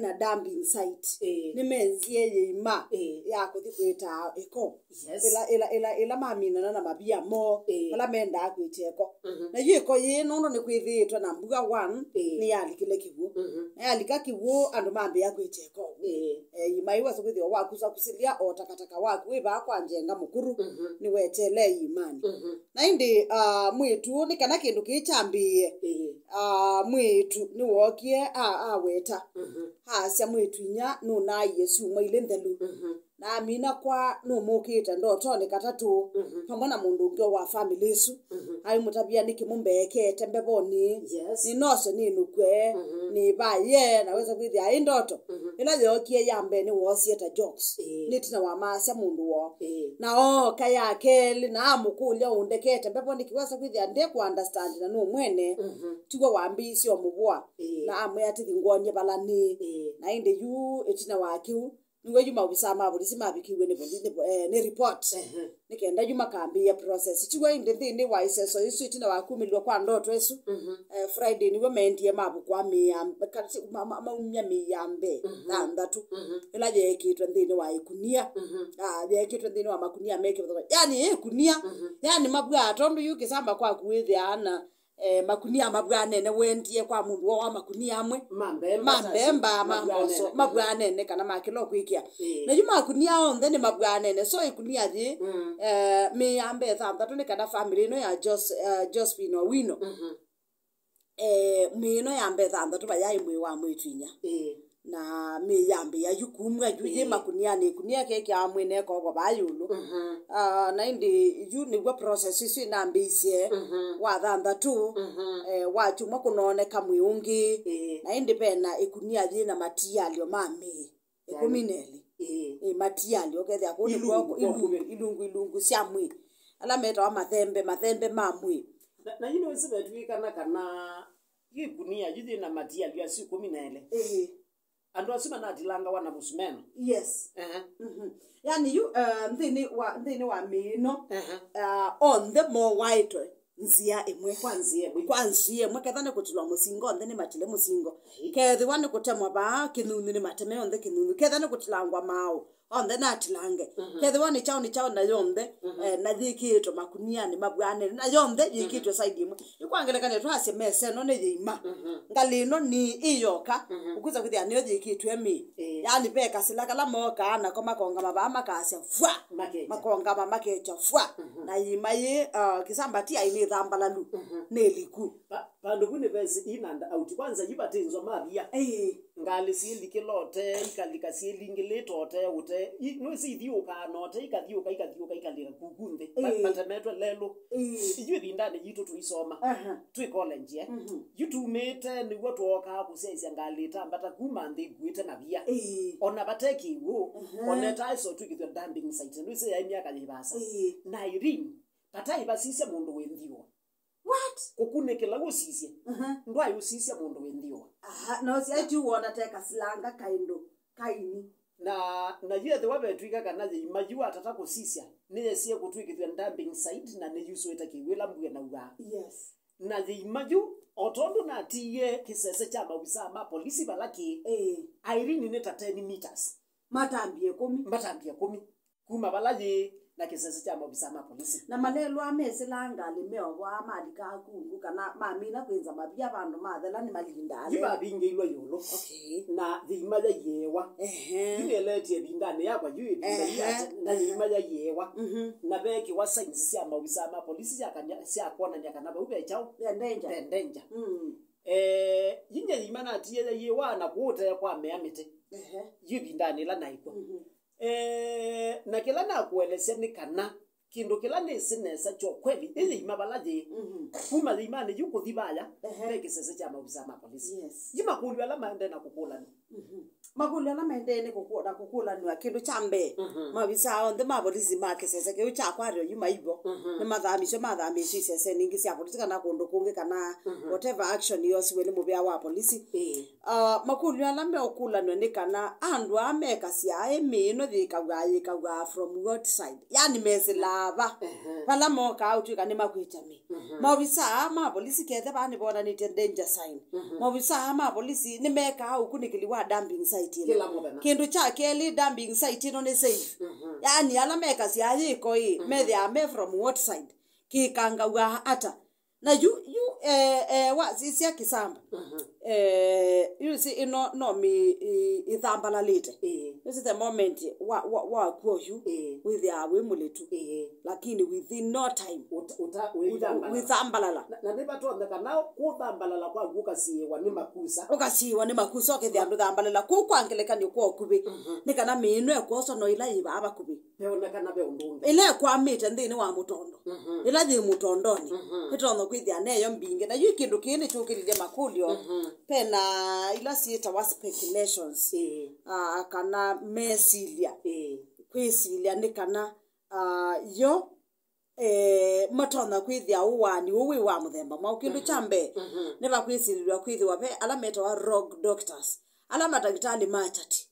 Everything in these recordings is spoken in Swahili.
aina dumping site ni menzie yima ya kuthi kwita eko ila mamina na mabia mo ala menda kwiteko na yiko ye no ni kwithitwa na mbuga 1 ni yalikile kiwu na yalika kiwu andu mambe ya kwiteko yima iwa so kwithio wakusa kusilia o takataka waku wiba kwa njenga mukuru ni wetele imani na indi mwitu ni kana kindu kichambie mwitu ni wokie weta cia mwitu inya no na Yesu mwaile ndelu na amina kwa no mukite ndoto ni katatu pamwe na mundu ngio wa family isu ai mutabia ni kimumbeke tembeboni ni noso ni nukwe ni baye naweza kwithia ai ndoto ila yokie yambe ni wosieta jokes nitina wa masia mundu wo na kaya keli na amukulia undekete tembeboni kiwasa kwithia nde ku understand na no mwene tigo wambi sio mubwa na amwe ati ngonye balani na inde yu etina wakiu niwe yuma bisama bulisi mabikiwe ne report nikenda yuma kambi ya process tiwe inde thindi wa iseso isu itina wakumilwa kwa ndoto esu Friday niwe mendie mabu kwa mia kati maumya miyambe na ndatu ila je kitwe thindi wa ikunia je kitwe thindi wa makunia meke yani kunia yani mabwa atondu yuki samba kwa kuithi ana makunia mabwane ne wendie kwa mundu wa makunia amwe mambemba mamboso mabwane ne kana makilo kwikia na yuma kunia onthe ni mabwane ne so ikunia ji mi ambe thantatu ni kana family no ya Josephine Owino mi no ya ambe thantatu ba ya imwe wa mwitwinya na mi yambe ya yukumwa yuje makunia ni kunia keke amwe ne ko bayulu na indi yu ni gwa process isu na mbisie wa thantatu wa chuma kunone kamwiungi na indi pena ikunia ji na material mami ekumineli material okethe akuni kwako ilungu siamwi ala meta wa mathembe mamwi na yino wesibe twikana kana yikunia yithi na material ya siku minele ando asima na dilanga wana musumeno yes yani you ndini wa mino on the more white nzia emwe kwanzie mwe kethane kutulwa musingo ndene matile musingo kethi wane kutemwa ba kinunu ni mateme onde kinunu kethane kutilangwa mao onde na tilange kethi wane chao na yomde na dhikito makunia ni mabwane na yomde dhikito side imwe ikwangelekane twase mese no ne yima ngalino ni iyoka ukuza kuthia ni dhikito emi yani peka silaka la moka na koma konga mabama kasia fwa makonga mama kecha fwa na yima ye kisambati aini thambalalu neliku pando kune bese inanda out kwanza yibatenzo mabia ngali sili kilote ikalika sili ngiletote ute no sidhiuka note ikadhiuka ikalira kugunde patametwa lelo ijwi ndane yitu tuisoma tu college yitu mete ni wotwoka kusesia ngali tambata kumande gwite na bia ona bateki wo ona taiso tukithwa dumping site ndise ya miaka yibasa na Irene patai basise mundu wendiwa what kukunekela gusisia ndwa usisia mundu wendiwa no si aju wona teka silanga kaini na yethe wabetwika kana je majiwa atata kusisia niye sie kutwikithwa dumping site na ne yuso etakiwela mbwe na uga yes na je maju otondo na tiye kisese cha mabisa ma polisi balaki Irene ne 10 meters matambie 10 kuma balaje na kisese cha mabisa ma polisi na malelo amese langa limeo wa malika kungu kana mamina kwenza mabia bandu mathela ni malinda yiba bingeilwa yolo na thimaja yewa yibelete bindane yakwa yibinda na thimaja yewa na beki wa science cia mabisa ma polisi yakanya cia kona nyakana ba ube chao danger yinya yimana tiye yewa na kuote kwa meamete yibindane la naiko na kila na kuelezea ni kana kindo kila ni sinesa cho kweli ili mabalaje kuma imani yuko dhibaya peke sasa cha mauza ma polisi yima kulwa la maende na kukula ni makulu ala mendene kukula nwa kindu chambe mabisa on the mapolisi make sese ke ucha kwario yuma ibo ne mathamisho sese ningi sia polisi kana kundu kungi kana whatever action yosi wele mubya wa polisi makulu ala me okula nwa ni kana andu ameka sia emino thikagwa from what side yani mesilava pala moka autu kana makwitami mabisa ma polisi kethe bani bona ni danger sign mabisa ma polisi ni meka au kunikiliwa dumping site kindu cha keli dumping site no ne safe yani ala meka si ayiko methe ame from what side kikanga wa ata na you wa sisi akisamba you see no me ithambala late this is the moment wa kwa you with ya we muletu lakini within no time withambala na ne batu andaka nao kuthambala kwa guka si wa ni makusa ukasiwa ni makusa ke thyandu thambala ku kwangelekani kwa kubi nikana mino ekoso no ila iba abakubi peonekana be undungi ile kwa mite ndini wa mutondo ila thi mutondoni kitono kwithia neyo mbinge na yu kindu kini chukirire makulio pena ila sieta wa speculations kana mesilia kwisilia ni kana yo matona kwithia uwani uwi wa muthemba mwa kindu chambe ne bakwisilirwa kwithwa be ala meta wa rock doctors ala madagitali machati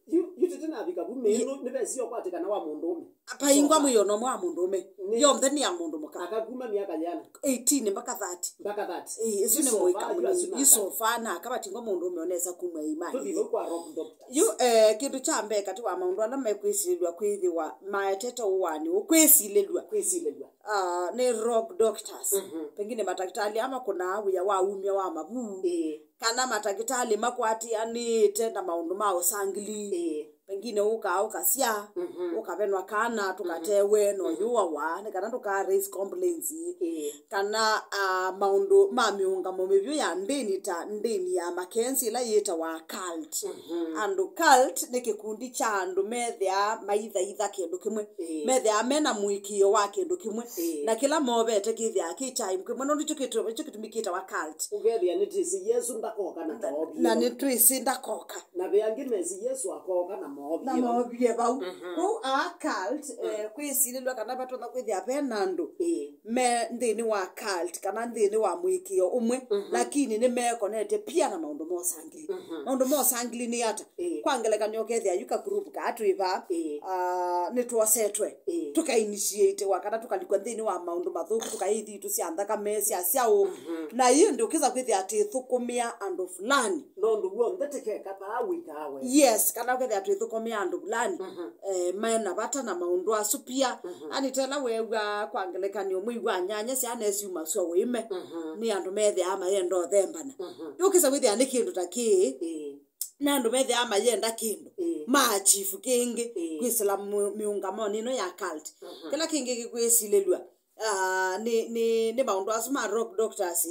you tena abika bumeno ne besio kwatikana wa mundume apaingwa muyono mwa mundume yo mtheni ya mundu muka akaguma miaka jana 18 mpaka 30 isune moika yisofana akabatingwa mundume onesa kumwe imani tuthilo kwa rock doctor you kindu chambe kati wa maundu ala mekwisilirwa kwithiwa maeteto uwani ukwisilirwa ne rock doctors pengine madaktari ama kuna awiya wa umya wa mabu kana madaktari makwati ani tena maundu mao sangli pengine ukasia ukavenwa kana tukatewe no yuwa wa kana tuka raise complaints kana maundu mamiunga momevyo ya ndeni ya Mackenzie la yeta wa cult andu cult ni kikundi cha andu methia maitha kindu kimwe methia mena muikio wa kindu kimwe na kila mobete kithia kichai kimwe no ndichukitumikita wa cult ugethia ni tisi Yesu ndakoka na tobi na ni twisi ndakoka na beangi mezi Yesu akoka na mobie bau ku a cult kwisililwa kana batona kwithia penando me ndini wa cult kana ndini wa muikio umwe lakini ni mekonete pia na maundu mo sangli ni ata kwangelekanyo kethia yuka group ka atwiva ni twosetwe tuka initiate wakana tukalikwa ndini wa maundu mathuku tukaithi tusianthaka mesi asiao na hiyo ndio kiza kwithia ati thukumia andu fulani no nduguo ndeteke kata awikawe yes kana kwithia ati thukumia andu fulani mena bata na maundu asupia ani tena wewa kwangelekanyo muigwa nyanya cia nesiuma so wime ni andu methe ama yendo thembana yukiza kwithia ni kindu taki na andu methe ama yenda kindu ma chief kingi kwisila miungamo nino ya cult kila kingi kikwisilelwa ni maundu asuma rock doctors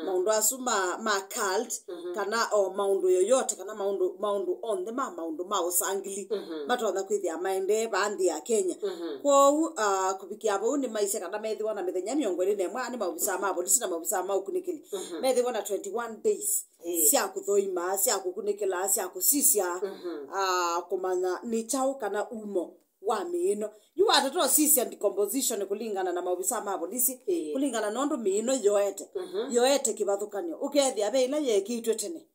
maundu asuma ma cult kana o maundu yoyote kana maundu on the maundu ma usangili batona kwithia maende bandi ya Kenya kwa kubikia abo ni maise kana methi wana mithenya miongo ine mwa ni mabisa ma polisi na mabisa ma ukunikili methi wana 21 days sia kuthoima sia kukunikila sia kusisia kumanya ni chao kana umo wa mino you are to sisi and composition kulingana na mabisa ma polisi kulingana nondo mino yoete kibathukanyo ukethia beila yekitwe tene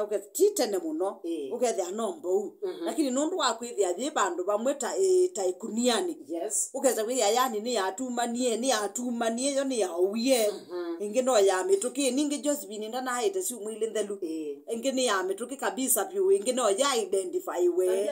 ukethitene muno ukethia nombo lakini nondo wakwithia thi bandu bamwe ta ikuniani ukeza kwithia yani ni atumanie yo ni yawie ingi no ya mituki ningi Josephine ndana haite si umwile ndelu ingi ni ya mituki kabisa pyu ingi no ya identify we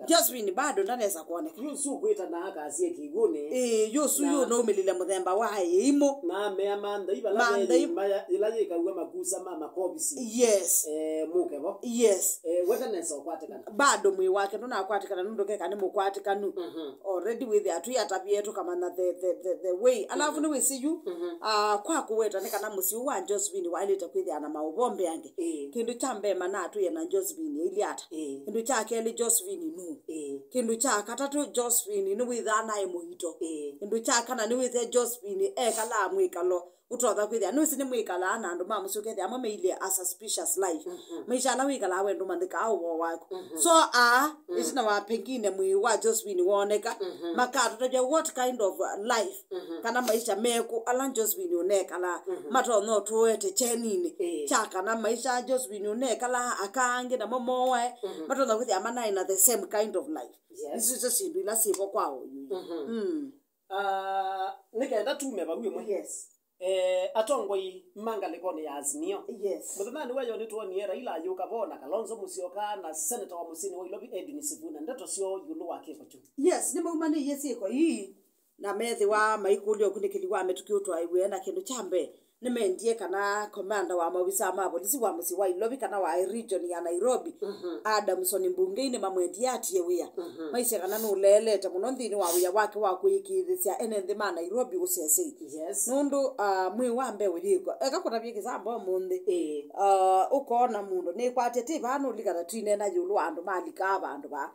Josephine bado ndaneza kuona yusu kwita na akasie kigune yusu yu no milile muthemba wa imo na me amanda ibala ilaje kaugwa makusa mama kobisi yes mukebo yes wetanesa kwatikana bado mwi wake ndo nakwatikana ndo keka ni mukwatikanu already with the atu yatapieto kama na the way alafu ni we see you kwa kuweta ni kana musi wa Josephine waleta kwithi ana maubombe yange kindu chambe mana atu yana Josephine iliata kindu chake eli Josephine nu kindu cha katatu Josephine ni withana e muhito kindu cha kana ni withe Josephine kala mwikalo utotha kwithia no sine mwikala na andu mamucuke thia mameile a suspicious life maisha na wikala wendo mandika uwo wako so isina wa pengine mwi wa Josephine woneka makatoja what kind of life kana maisha meku ala Josephine unekala mato no tuwete chenini chaka na maisha Josephine unekala akange na momowe mato na kwithia amana in the same kind of life this is just bila sibo kwao nikaenda tume bawe mwe yes atongoi mangalekone ya Azimio yes muthani wayo ni tuonie Raila yuka bona Kalonzo Musyoka na senator wa Musini wa Ilobi Edwin Sifuna ndeto cio yulu wake ko tu yes ni maumani yesiko hii na methi wa maikulio kunikiliwa ametukiutwa iwe na kindu chambe nimendie kana commander wa mawisa ma polisi wa Musi wa Ilobi kana wa region ya Nairobi Adamson Mbungeine mamwendia atie wia maisha kana no lelete muno nthini wa wia wake wa kuikithia enende ma Nairobi usese yes nundu mwi wa mbe wiriko ekakota biki sambo munde ukona mundu ni kwatete bano likana twine na yulu andu malika abandu ba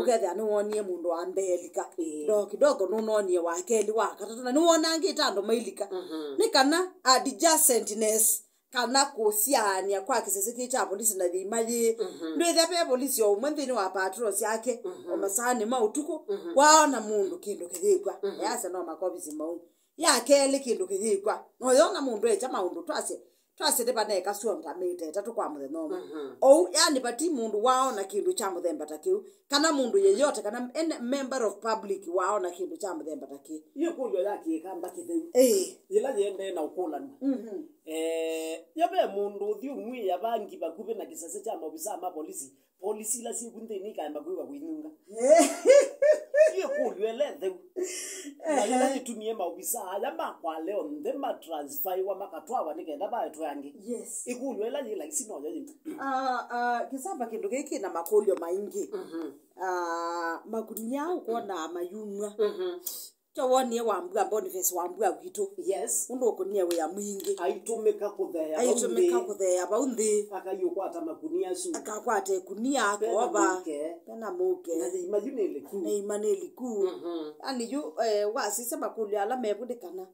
uketha ni wonie mundu wa mbelika do kidogo no nonie wakeli wakatatu na ni wonangita andu mailika ni kana adjacentness kana kusiania kwa kisese cha polisi na thimaji ndwethe pe polisi o mwenthini wa patrols yake o masani mautuko waona mundu kindu kithikwa yase no makobisi mau yakeli kindu kithikwa no yona mundu echa maundu twase de bana ekasuo ntamete tatu kwa muthenomo o yani bati mundu waona kindu cha muthemba takiu kana mundu yeyote kana member of public waona kindu cha muthemba takiu iyo kulyo yake kamba kitheu ila yende na ukulana yabe mundu thiu mwi yabangi bakube na kisase cha mabisa ma polisi la si kunthini kamba kuiwa kuinunga iyo kulyo elethe na nitumie mabisa aya makwa leo ndema transfer wa makatwa nikenda ba twangi yes ikulyo ela yila isino yaji kisamba kindu giki na makulyo maingi makunya ukona mayumwa Tawoni wambua Boniface wambua wito yes undu okunia we ya mwingi aitumika kuthea baundi akayukwata makunia su akakwate kunia akoba kana muke na imaneli ku ani yu wasise makuli ala mebudikana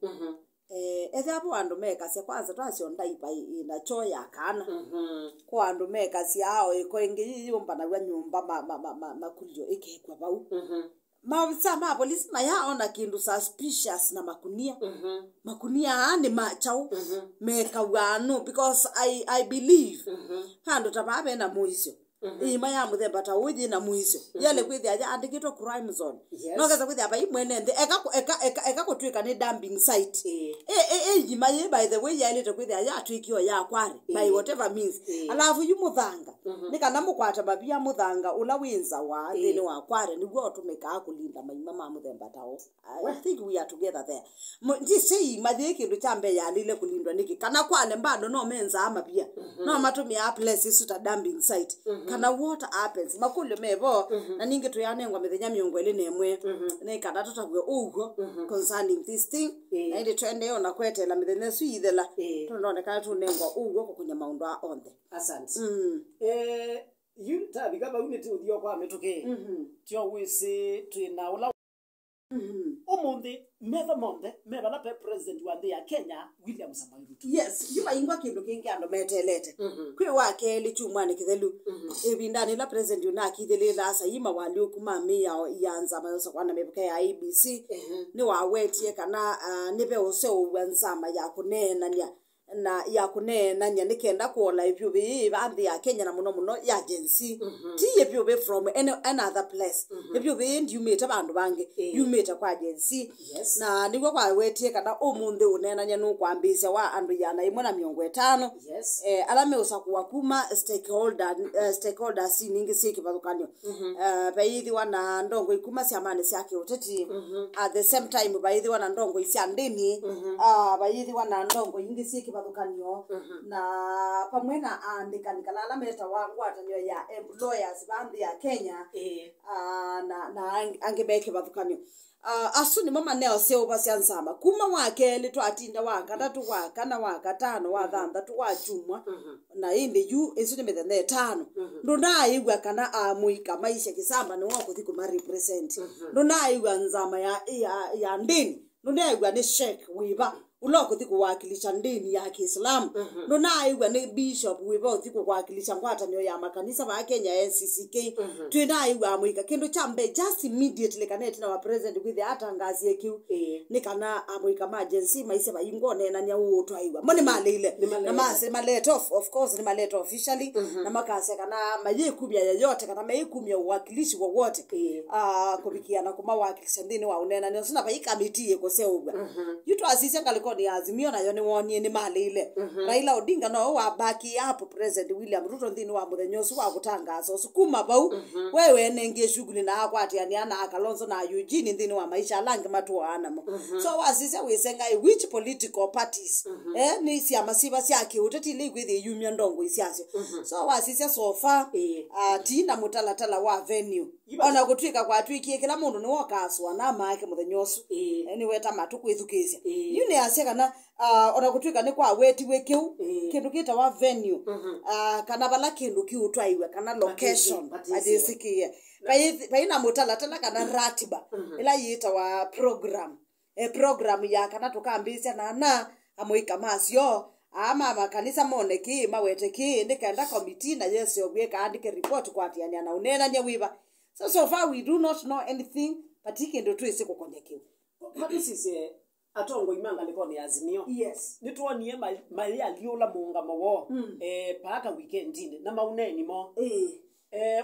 ethapo andu meka se kwanza twacionda ipa ina choya kana kwa andu meka siao iko ingi yumba na nyumba makulio ikekwa bau mawisa ma polisi na yaona kindu suspicious na makunia makunia ni machau meka wano because I believe hando tababe na muisyo ima ya muthemba ta uthi na muisyo yale kwithia ya andikitwo crime zone no gaza kwithia ba imwene nthi eka kutwika ni dumping site ima ye by the way yale to kwithia ya twikio ya kwari by whatever means alafu yu muthanga nikana mukwata babia muthanga ula winza wa thini wa kware niguo utumika kulinda maima ma muthemba tao I think we are together there ndi sei mathie kindu chambe ya lile kulindwa niki kana kwale mbado no menza ama pia no matumia place suta dumping site kana what happens makule mevo na ningi tuyanengwa mithenya miongo ile nemwe ne kana tutagwe ugo concerning this thing na ile twende ona kwetela mithenya suithela tondoneka tunengwa ugo kukunya maundu a onthe asante you tabiga ba uniti uthio kwa metuke tio wisi twina ula omonde meba na president wa ya Kenya William Samoei Ruto yes yuba ingwa kindu kingi ando metelete kwi wake eli chumwane kithelu ebindani la president una kithele la sayima wali kuma meya yanza mayosa kwana mebuka ya ABC ni wawetie kana nibe ose uwanzama ya kunena na ya kunena nya nikenda kuola ibyo be bandi ya Kenya na muno ya agency ti ibyo be from another place ibyo be ndi umeta bandu bange umeta kwa agency na nigwa kwa wetie kana omunde unena nya no kwambisa wa andu ya na imona miongo 5 alame usakuwa kuma stakeholders ningi siki badukanyo baithi wana ndongo ikuma siamane siake uteti at the same time baithi wana ndongo isiandini baithi wana ndongo ingi siki badukanyo na pamwena andikanikala alameta wangu atanyo ya employers bandi ya Kenya na angebeke badukanyo asuni mama neo seo basiansama kuma wake leto atinda waka tatu waka na waka tano wa thanda tu wachumwa na inde yu esuni methene tano ndo naigwa kana amuika maisha kisamba ni wako thiku ma represent ndo naigwa nzama ya ndini ndo naigwa ni shake wiba uloko thiku wakilisha ndini ya Kiislamu no naigwa ni bishop wibo thiku wakilisha ngwatanio ya makanisa ba Kenya NCCK twinaigwa amwika kindu chambe just immediately kaneti na wa president with atangazie kiu ni kana amwika emergency maise ba ingone na nya utwaigwa moni malile na mase malete of course ni malete officially na makase kana mayikumya yoyote kana mayikumya uwakilishi wowote kubikia na kuma wakilisha ndini wa unena ni sina ba ikamiti yeko seubwa yuto asisi ngaliko ni Azimio na yoni wonie ni malile Raila Odinga no wa baki hapo president William Ruto ndini wa muthenyosu wa gutangaza sukuma bau wewe nenge shughuli na akwati yani ana Kalonzo na Eugene ndini wa maisha lange matu anamo so wasisi wisenga which political parties ni siama siba siaki uteti ligwithi yumya ndongo isiasio so wasisi so far tina mutalatala wa venue ona gutwika kwa twikie kila mundu ni wokaswa na make muthenyosu ni weta matuku ithukisia yune asia kana ona gutwika ni kwa weti wekiu kindu kita wa venue kana bala kindu kiutwaiwe kana location adisikie paina mutalatala kana ratiba ila yita wa program ya kana tukambisia na amoika masio ama makanisa moneki maweteki ndikaenda committee na yesu ogweka andike report kwa atiani ana unena nyawiba so far we do not know anything particularly to ise kukonyekiwa kabisa atongo imanga liko ni Azimio yes nituonie mali aliola muungamo wo paka weekend ine na mauneni mo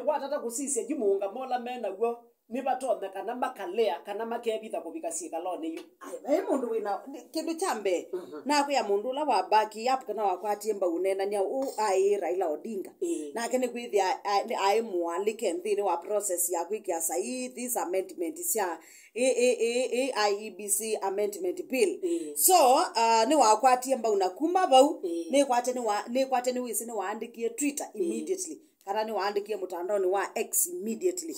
watata kusisia jimuungamo la mena go ni batonda kana makalea kana makebita kubikasika lone yu ai mundu wina kindu chambe na kwa mundu la wa baki up kana wakwati mba unena nya ai Raila Odinga na kene kwithi ai mualike ndini wa process ya kwikia sai this amendment sia IEBC amendment bill so ni wakwati mba unakuma bau ni kwate ni wisi ni waandikie Twitter immediately kana ni waandikie mtandaoni wa X immediately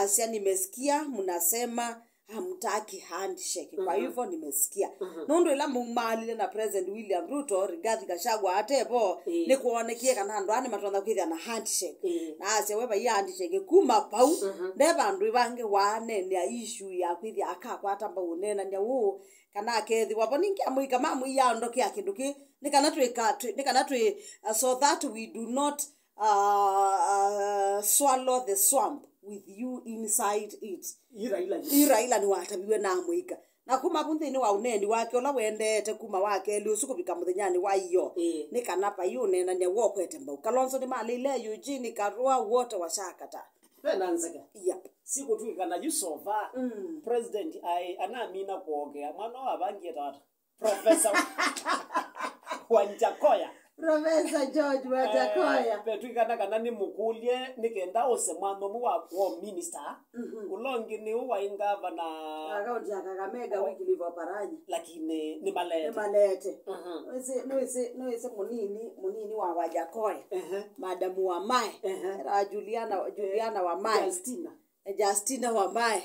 sia nimesikia mnasema hamtaki handshake kwa hivyo nimesikia nondo ila mumalile na president William Ruto Rigathi Gachagua atebo ni kuonekie kana ndo ani matonda kwithia na handshake na ase weba ya handshake kuma pau ndeba ndu ibange wane ni issue ya kwithia akakwata mba unena nya kana akethi waboningi amuika mamu ya ndoki ya kinduki ni kana twi so that we do not swallow the swamp with you inside it iraila ni watabiwe na amuika na kuma bunthini wa uneni wake ola wendete kuma wake liusukubika muthenyani wa iyo ni kanapa yune na nyewo kwete mbau Kalonzo ni malile Eugene Karua wote washakata penanzega yep siku twika na Yusova president anamina kuongea mwana wa bangi tata professor Wanjakoya Professor George Wanjakoya petwika kana ni mukulie nikenda ose mwano mu wa minister ulongi ni wa ingava na akaunti akakamega wiki livo paranya lakini ni malete noise munini wa Wanjakoya madamu wa Mai era Juliana wa Mai Justina wa Mai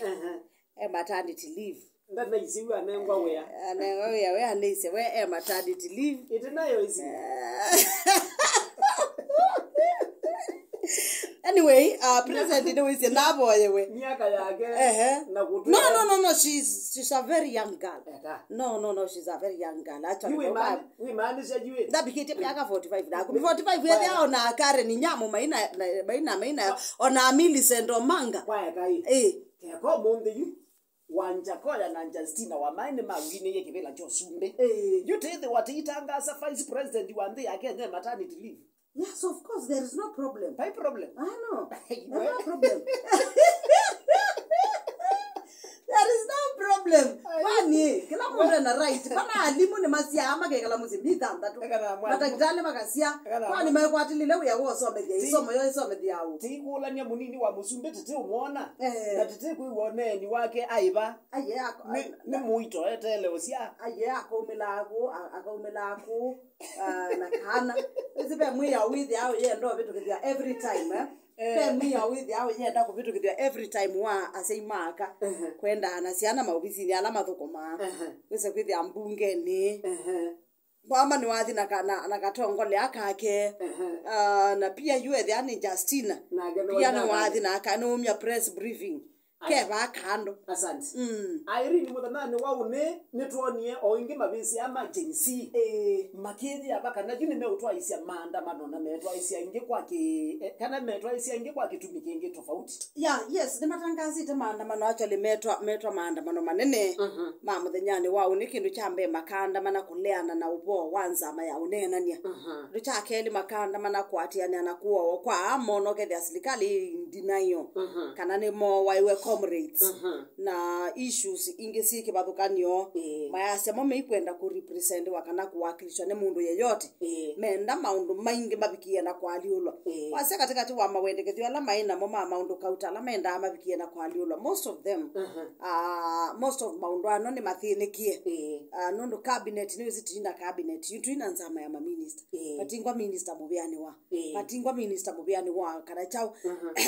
maternity leave ndana isiwe anengwa we anise we maternity leave itinayo isi anyway president no is na boy we miaka yake na kutu no she's a very young girl no she's a very young girl actually we maanisha jiwe ndabikite miaka 45 na 45 yeye ona kare ni nyamo maina ona Millicent Omanga kwa kai kwa monde yu Wanjakoya na Justina wa maine magine yeke vela Josumbe you tell the what itangaza vice president wande yake ne maternity leave yes of course there is no problem no problem no problem there is no problem kwani kila mundu ana right kana alimu ni masia ama ke kala muzi bitanda tu matakitale makasia kwani maikwatilile uya wosome ge isomo yo isome diawo tikula nya munini wa Musumbe tete umuona na tete kuione ni wake aiba ayako ni muito etele osia ayako umelako na kana zibe mwiya with ya yendo vitu kithia every time mwiya with ya yenda ku vitu kithia every time wa aseimaka kwenda anasiana maubisi ni alama thukuma wese kwithia mbunge ni mama ni wathi na katongole akake na pia yue yani Justina pia ni wathi na akanomya press briefing keba kando. Asante. Irene Muthanani waune nitwonie o ingi mabisi ama jinsi makidi abaka na juni meutwa isia maandamano na metwa isia ingi kwa kana metwa isia ingi kwa kitumiki ingi tofauti. Yes, ni matangazi te maandamano actually metwa maandamano manene ma muthenyani waune kindu chambe makandamana kuleana na ubo wanza maya unenania rucha keli makandamana kwatiana na kuo kwa amono ke ya serikali ndinayo kana ni mo waiwe comrades na issues ingesi ke bathukanio mayase mo meikwenda ku represent wakana kuwakilishwa ne mundu yeyote menda maundu maingi mabikie na kwaliulwa wase katikati wa mawendekethio ala maina mo maundu kauta ala menda mabikie na kwaliulwa most of them most of maundu ano ni mathinikie nundu cabinet ni zitina cabinet yitu ina nzama ya minister patingwa minister mubiani wa kana chao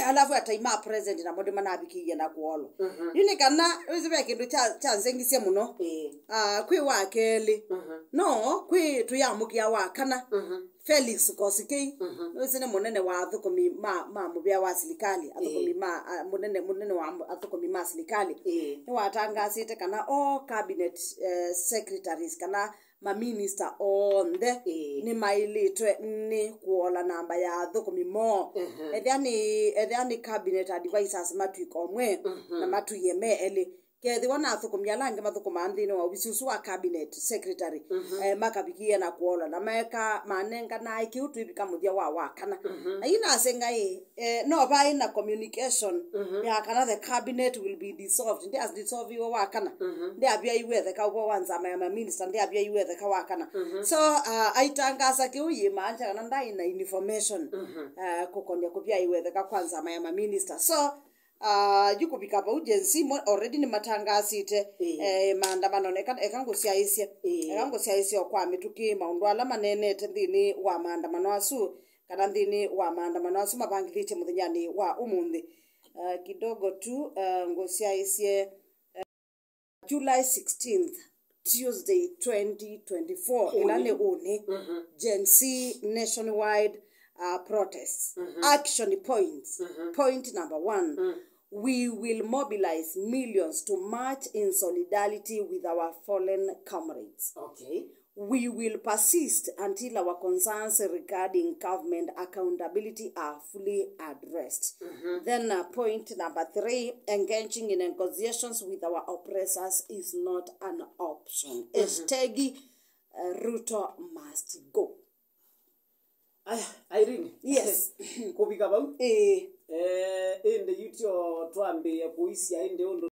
alafu ataima president na mode manabikie na kuolo yuni kana uzibe kindu cha nzengisie muno kwi wakeli no kwi tuyamukia wa kana Felix Kosikei usine munene wa athukumi ma mubia wa serikali athukumi ma munene wa athukumi ma serikali ni watangasite kana cabinet secretaries kana ma minister on the ni mailitwe ni kuola namba ya athukumi mo ethani cabinet advisors matwiko mwe na matuyeme ele kethi wana athukumia lange mathukuma ndini wa ubisusu wa cabinet secretary makabikie na kuola na meka manenga na ikiutu ibika muthia wa kana na ina sengai no ba ina communication ya kana the cabinet will be dissolved ndi as dissolve wa kana ndi abia iwethe ka ubo wanza ma minister ndi abia iwethe ka wa kana so aitangasa ki uyi manja kana ndai na information kukondia kupia iwethe ka kwanza ma minister so yuko bikapa ujensi already ni matangasite maandamano ekangusiaisia kwa mituki maundu ala manene tendini wa maandamano asu kana ndini wa maandamano asu mabangithite muthenyani wa umuthi kidogo tu ngusiaisie July 16th Tuesday 2024 ilane uni Gen Z nationwide protests. Action points. Point number 1. We will mobilize millions to march in solidarity with our fallen comrades. Okay. We will persist until our concerns regarding government accountability are fully addressed. Then point number 3, engaging in negotiations with our oppressors is not an option. Hashtag Ruto must go. Irene. Yes. Kubika bau? Ende yutio tuambe ya kuisi ya ende ondo